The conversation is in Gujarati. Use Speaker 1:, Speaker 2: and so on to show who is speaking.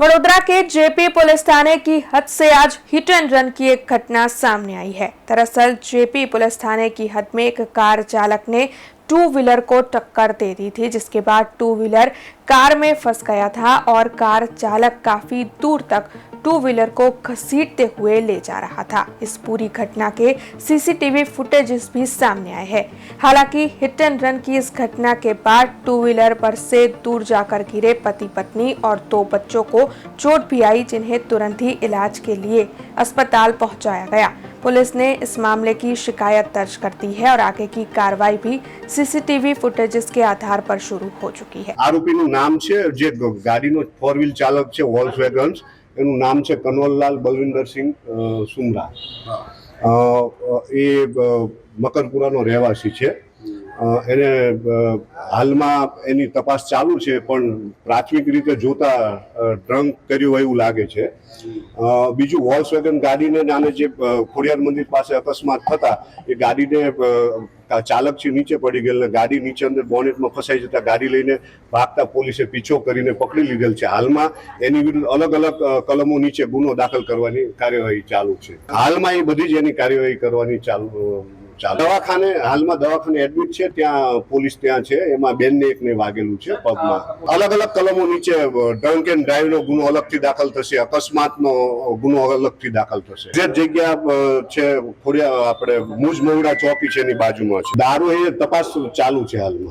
Speaker 1: वडोदरा के जेपी पुलिस थाने की हद से आज हिट एंड रन की एक घटना सामने आई है। दरअसल जेपी पुलिस थाने की हद में एक कार चालक ने टू व्हीलर को टक्कर दे दी थी, जिसके बाद टू व्हीलर कार में फंस गया था और कार चालक काफी दूर तक टू व्हीलर को घसीटते हुए ले जा रहा था। इस पूरी घटना के सीसीटीवी फुटेजेस भी सामने आए हैं। हालांकि हिट एंड रन की इस घटना के बाद टू व्हीलर पर से दूर जाकर गिरे पति पत्नी और 2 बच्चों को चोट भी आई, जिन्हें तुरंत ही इलाज के लिए अस्पताल पहुंचाया गया। पुलिस ने इस मामले की शिकायत दर्ज कर दी है और आगे की कार्रवाई भी सीसीटीवी फुटेजेस के आधार पर शुरू हो चुकी है।
Speaker 2: आरोपीનું નામ છે જે ગાડીનો 4 વ્હીલ ચાલક છે વોલ્ક્સવેગન, એનું નામ છે કનોલલાલ બલવિંદરસિંહ સુમરા। એ મકરપુરાનો રહેવાસી છે। એને હાલમાં એની તપાસ ચાલુ છે, પણ પ્રાથમિક રીતે જોતા ડ્રંક કર્યું એવું લાગે છે। બીજું વોલ્ક્સવેગન ગાડીને નાને જે ખોડિયાર મંદિર પાસે અકસ્માત થતા એ ગાડીને ચાલક છે નીચે પડી ગયેલ, ગાડી નીચે અંદર બોનેટમાં ફસાઈ જતા ગાડી લઈને ભાગતા પોલીસે પીછો કરીને પકડી લીધેલ છે। હાલમાં એની વિરુદ્ધ અલગ અલગ કલમો નીચે ગુનો દાખલ કરવાની કાર્યવાહી ચાલુ છે। હાલમાં એ બધી જ એની કાર્યવાહી કરવાની ચાલુ। દવાખાને હાલમાં દવાખાને એડમિટ છે, ત્યાં પોલીસ ત્યાં છે। એમાં બેનને એકને વાગેલું છે પગમાં। અલગ અલગ કલમો નીચે ડ્રંક એન્ડ ડ્રાઈવનો ગુનો અલગથી દાખલ થશે, અકસ્માતનો ગુનો અલગથી દાખલ થશે। જે જગ્યા છે ખોડિયા આપણે મુજ મોવડા ચોકી છે એની બાજુમાં છે। દારૂ એ તપાસ ચાલુ છે હાલમાં।